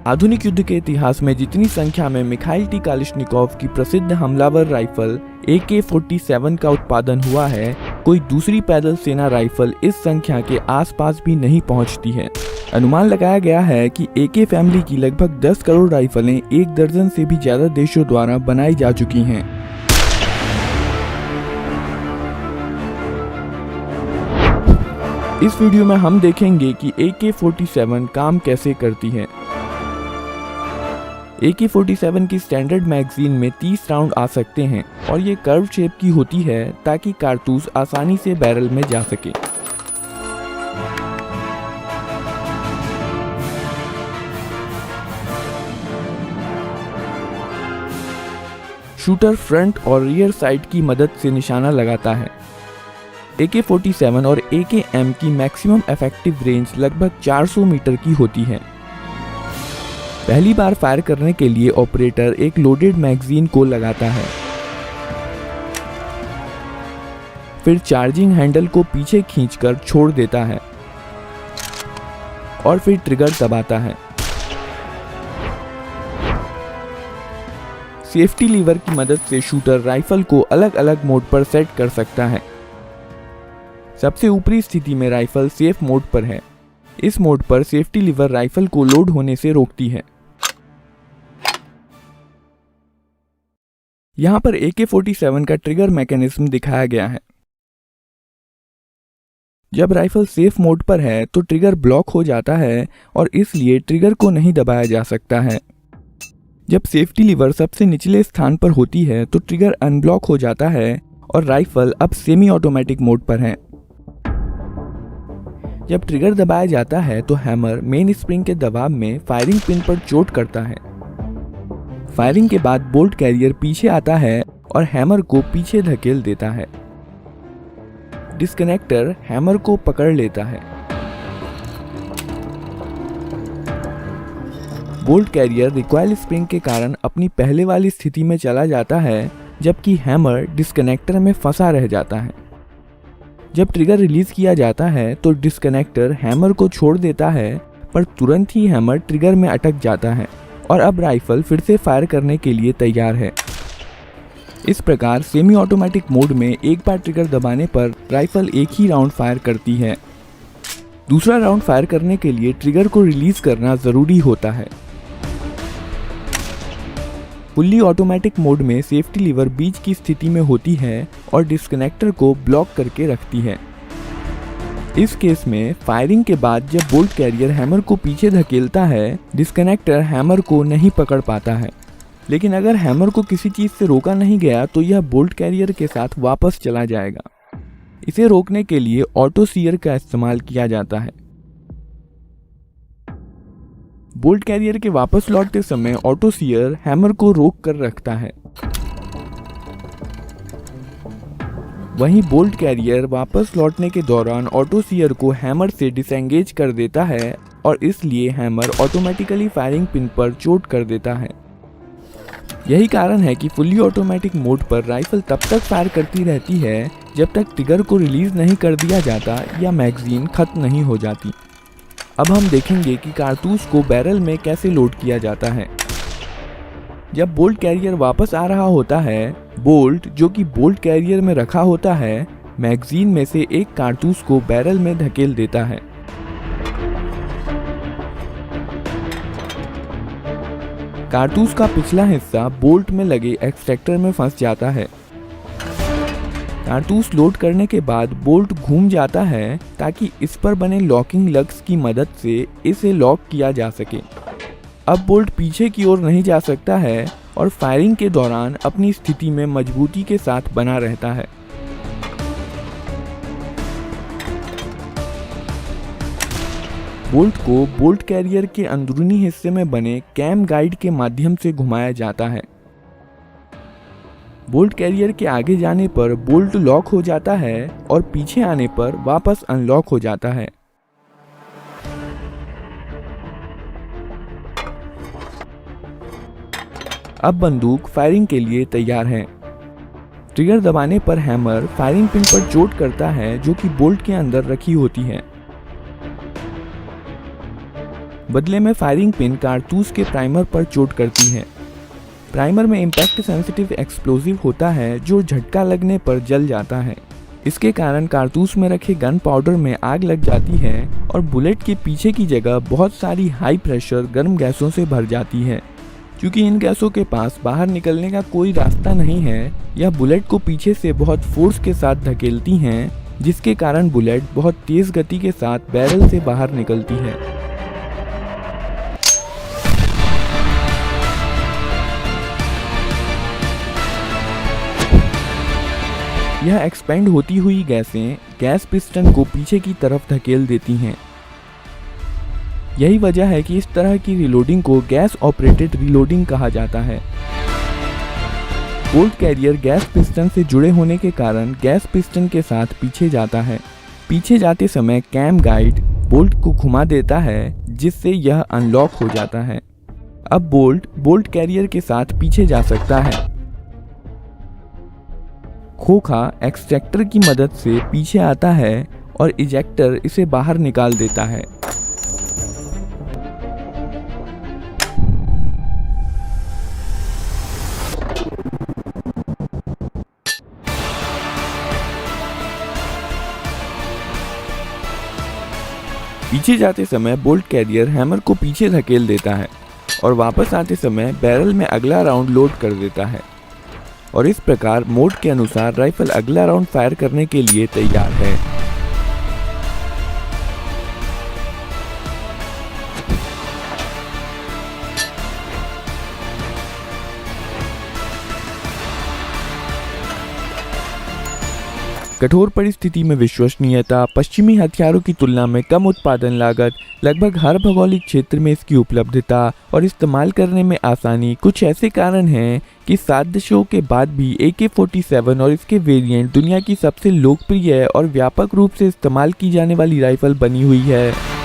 आधुनिक युद्ध के इतिहास में जितनी संख्या में मिखाइल टी कालिशनिकोव की प्रसिद्ध हमलावर राइफल AK-47 का उत्पादन हुआ है, कोई दूसरी पैदल सेना राइफल इस संख्या के आसपास भी नहीं पहुंचती है। अनुमान लगाया गया है कि AK फैमिली की लगभग 10 करोड़ राइफलें 1 दर्जन से भी ज्यादा देशों द्वारा बनाई जा चुकी हैं। इस वीडियो में हम देखेंगे कि AK-47 काम कैसे करती है। AK-47 की स्टैंडर्ड मैगजीन में 30 राउंड आ सकते हैं और ये कर्व शेप की होती है ताकि कारतूस आसानी से बैरल में जा सके। शूटर फ्रंट और रियर साइड की मदद से निशाना लगाता है। AK-47 और AKM की मैक्सिमम इफेक्टिव रेंज लगभग 400 मीटर की होती है। पहली बार फायर करने के लिए ऑपरेटर एक लोडेड मैगजीन को लगाता है, फिर चार्जिंग हैंडल को पीछे खींचकर छोड़ देता है और फिर ट्रिगर दबाता है। सेफ्टी लीवर की मदद से शूटर राइफल को अलग अलग मोड पर सेट कर सकता है। सबसे ऊपरी स्थिति में राइफल सेफ मोड पर है। इस मोड पर सेफ्टी लीवर राइफल को लोड होने से रोकती है। यहाँ पर AK-47 का ट्रिगर मैकेनिज्म दिखाया गया है। जब राइफल सेफ मोड पर है तो ट्रिगर ब्लॉक हो जाता है और इसलिए ट्रिगर को नहीं दबाया जा सकता है। जब सेफ्टी लीवर सबसे निचले स्थान पर होती है तो ट्रिगर अनब्लॉक हो जाता है और राइफल अब सेमी ऑटोमेटिक मोड पर है। जब ट्रिगर दबाया जाता है तो हैमर मेन स्प्रिंग के दबाव में फायरिंग पिन पर चोट करता है। फायरिंग के बाद बोल्ट कैरियर पीछे आता है और हैमर को पीछे धकेल देता है। डिस्कनेक्टर हैमर को पकड़ लेता है। बोल्ट कैरियर रिकॉइल स्प्रिंग के कारण अपनी पहले वाली स्थिति में चला जाता है, जबकि हैमर डिस्कनेक्टर में फंसा रह जाता है। जब ट्रिगर रिलीज किया जाता है तो डिस्कनेक्टर हैमर को छोड़ देता है, पर तुरंत ही हैमर ट्रिगर में अटक जाता है और अब राइफल फिर से फायर करने के लिए तैयार है। इस प्रकार सेमी ऑटोमेटिक मोड में एक बार ट्रिगर दबाने पर राइफल एक ही राउंड फायर करती है। दूसरा राउंड फायर करने के लिए ट्रिगर को रिलीज करना जरूरी होता है। फुल्ली ऑटोमेटिक मोड में सेफ्टी लीवर बीच की स्थिति में होती है और डिस्कनेक्टर को ब्लॉक करके रखती है। इस केस में फायरिंग के बाद जब बोल्ट कैरियर हैमर को पीछे धकेलता है, डिस्कनेक्टर हैमर को नहीं पकड़ पाता है। लेकिन अगर हैमर को किसी चीज से रोका नहीं गया तो यह बोल्ट कैरियर के साथ वापस चला जाएगा। इसे रोकने के लिए ऑटो सीयर का इस्तेमाल किया जाता है। बोल्ट कैरियर के वापस लौटते समय ऑटो सीयर हैमर को रोक कर रखता है। वहीं बोल्ट कैरियर वापस लौटने के दौरान ऑटो सीयर को हैमर से डिसएंगेज कर देता है और इसलिए हैमर ऑटोमेटिकली फायरिंग पिन पर चोट कर देता है। यही कारण है कि फुल्ली ऑटोमेटिक मोड पर राइफल तब तक फायर करती रहती है जब तक ट्रिगर को रिलीज नहीं कर दिया जाता या मैगजीन खत्म नहीं हो जाती। अब हम देखेंगे कि कारतूस को बैरल में कैसे लोड किया जाता है। जब बोल्ट कैरियर वापस आ रहा होता है, बोल्ट जो कि बोल्ट कैरियर में रखा होता है, मैगजीन में से एक कारतूस को बैरल में धकेल देता है। कारतूस का पिछला हिस्सा बोल्ट में लगे एक्सट्रैक्टर में फंस जाता है। कारतूस लोड करने के बाद बोल्ट घूम जाता है ताकि इस पर बने लॉकिंग लग्स की मदद से इसे लॉक किया जा सके। अब बोल्ट पीछे की ओर नहीं जा सकता है और फायरिंग के दौरान अपनी स्थिति में मजबूती के साथ बना रहता है। बोल्ट को बोल्ट कैरियर के अंदरूनी हिस्से में बने कैम गाइड के माध्यम से घुमाया जाता है। बोल्ट कैरियर के आगे जाने पर बोल्ट लॉक हो जाता है और पीछे आने पर वापस अनलॉक हो जाता है। अब बंदूक फायरिंग के लिए तैयार है। ट्रिगर दबाने पर हैमर फायरिंग पिन पर चोट करता है जो कि बोल्ट के अंदर रखी होती है। बदले में फायरिंग पिन कारतूस के प्राइमर पर चोट करती है। प्राइमर में इम्पैक्ट सेंसिटिव एक्सप्लोजिव होता है जो झटका लगने पर जल जाता है। इसके कारण कारतूस में रखे गन पाउडर में आग लग जाती है और बुलेट के पीछे की जगह बहुत सारी हाई प्रेशर गर्म गैसों से भर जाती है। क्योंकि इन गैसों के पास बाहर निकलने का कोई रास्ता नहीं है, यह बुलेट को पीछे से बहुत फोर्स के साथ धकेलती हैं, जिसके कारण बुलेट बहुत तेज गति के साथ बैरल से बाहर निकलती है। यह एक्सपेंड होती हुई गैसें गैस पिस्टन को पीछे की तरफ धकेल देती हैं। यही वजह है कि इस तरह की रीलोडिंग को गैस ऑपरेटेड रीलोडिंग कहा जाता है। बोल्ट कैरियर गैस पिस्टन से जुड़े होने के कारण गैस पिस्टन के साथ पीछे जाता है। पीछे जाते समय कैम गाइड बोल्ट को घुमा देता है, जिससे यह अनलॉक हो जाता है। अब बोल्ट कैरियर के साथ पीछे जा सकता है। खोखा एक्सट्रैक्टर की मदद से पीछे आता है और इजेक्टर इसे बाहर निकाल देता है। पीछे जाते समय बोल्ट कैरियर हैमर को पीछे धकेल देता है और वापस आते समय बैरल में अगला राउंड लोड कर देता है और इस प्रकार मोड के अनुसार राइफल अगला राउंड फायर करने के लिए तैयार है। कठोर परिस्थिति में विश्वसनीयता, पश्चिमी हथियारों की तुलना में कम उत्पादन लागत, लगभग हर भौगोलिक क्षेत्र में इसकी उपलब्धता और इस्तेमाल करने में आसानी कुछ ऐसे कारण हैं कि 7 दशकों के बाद भी AK-47 और इसके वेरिएंट दुनिया की सबसे लोकप्रिय और व्यापक रूप से इस्तेमाल की जाने वाली राइफल बनी हुई है।